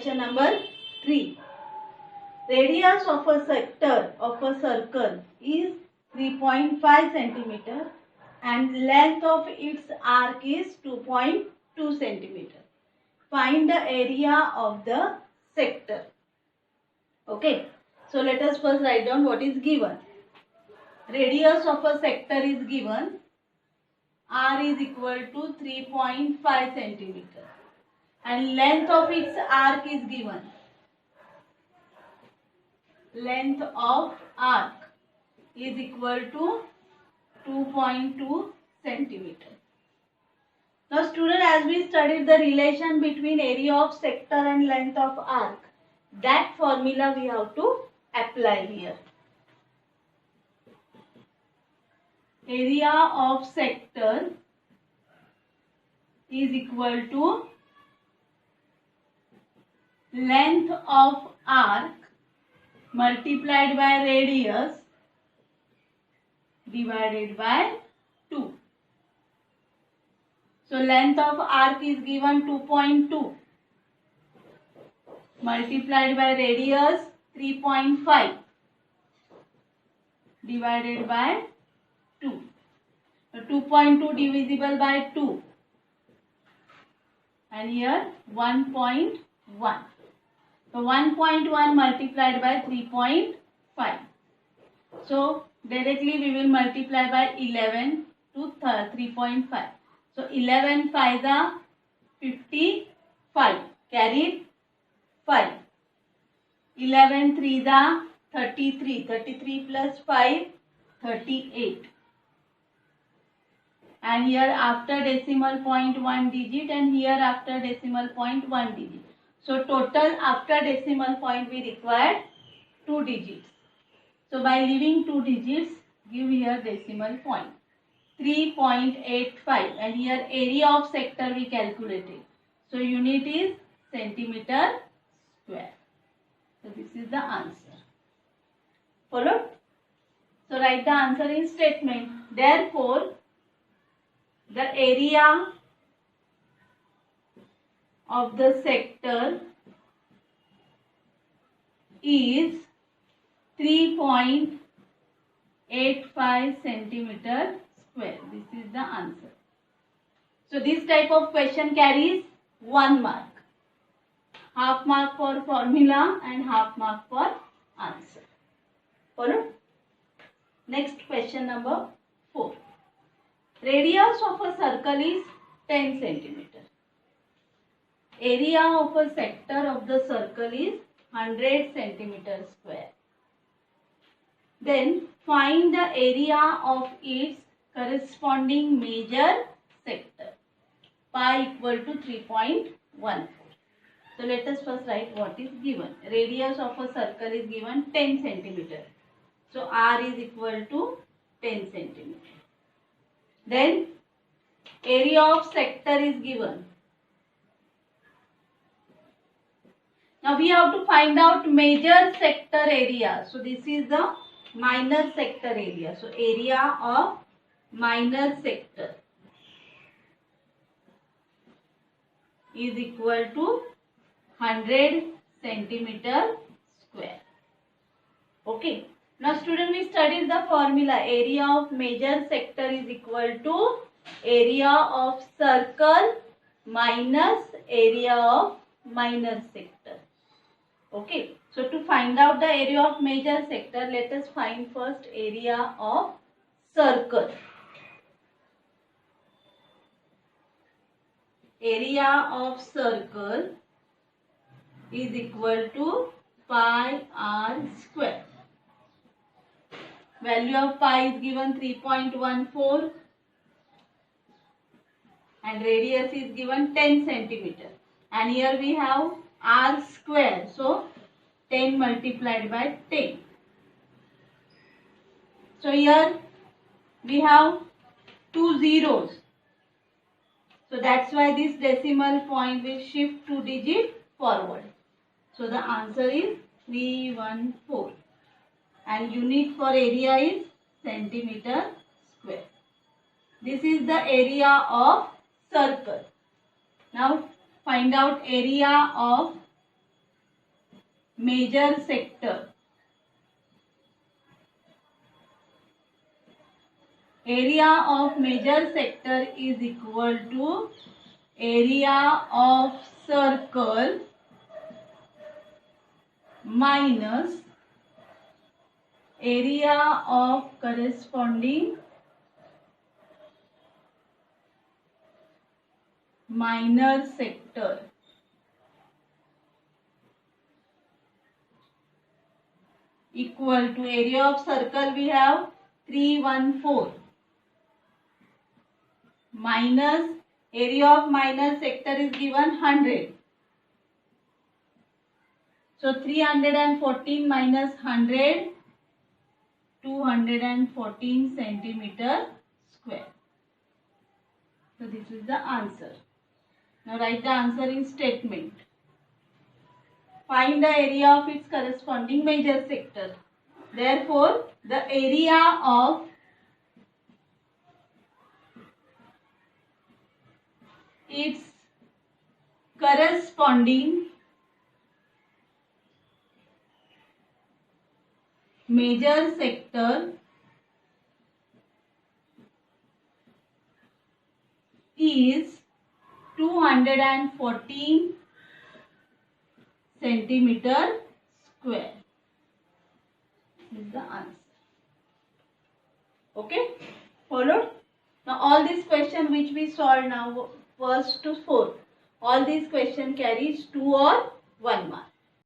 question number 3. Radius of a sector of a circle is 3.5 centimeter and length of its arc is 2.2 centimeter. Find the area of the sector. Okay, so let us first write down what is given. Radius of a sector is given. R is equal to 3.5 centimeter and length of its arc is given. Length of arc is equal to 2.2 centimeter. Now student, as we studied the relation between area of sector and length of arc, that formula we have to apply here. Area of sector is equal to length of arc multiplied by radius divided by 2. So length of arc is given 2.2 multiplied by radius 3.5 divided by 2. So 2.2 divisible by 2 and here 1.1. So 1.1 multiplied by 3.5. So directly we will multiply by 11 to 3.5. So 11 5 is 55. Carried 5. 11 3 is 33. 33 plus 5 38. And here after decimal point 1 digit and here after decimal point 1 digit. So total after decimal point we require 2 digits. So by leaving 2 digits, give here decimal point. 3.85 and here area of sector we calculated. So unit is centimeter square. So this is the answer. Followed? So write the answer in statement. Therefore, the area of the sector is 3.85 centimeter square. This is the answer. So this type of question carries 1 mark. Half mark for formula and half mark for answer. Follow? Next question number 4. Radius of a circle is 10 centimeter. Area of a sector of the circle is 100 centimeter square. Then find the area of its corresponding major sector. Pi equal to 3.14. So let us first write what is given. Radius of a circle is given 10 centimeter. So R is equal to 10 centimeter. Then area of sector is given. Now we have to find out major sector area. So this is the minor sector area. So area of minor sector is equal to 100 centimeter square. Okay. Now student, we studied the formula. Area of major sector is equal to area of circle minus area of minor sector. Okay. So to find out the area of major sector, let us find first area of circle. Area of circle is equal to pi r square. Value of pi is given 3.14 and radius is given 10 centimeter. And here we have r square. So 10 multiplied by 10. So here we have 2 zeros. So that's why this decimal point will shift 2 digits forward. So the answer is 314. And unit for area is centimeter square. This is the area of circle. Now find out area of major sector. Area of major sector is equal to area of circle minus area of corresponding minor sector. Equal to area of circle we have 314 minus area of minor sector is given 100. So 314 minus 100, 214 centimeter square. So this is the answer. Now write the answer in statement. Find the area of its corresponding major sector. Therefore, the area of its corresponding major sector is 214 centimeter square. This is the answer. Okay, followed? Now all these questions which we solved now, first to fourth, all these questions carries 2 or 1 mark.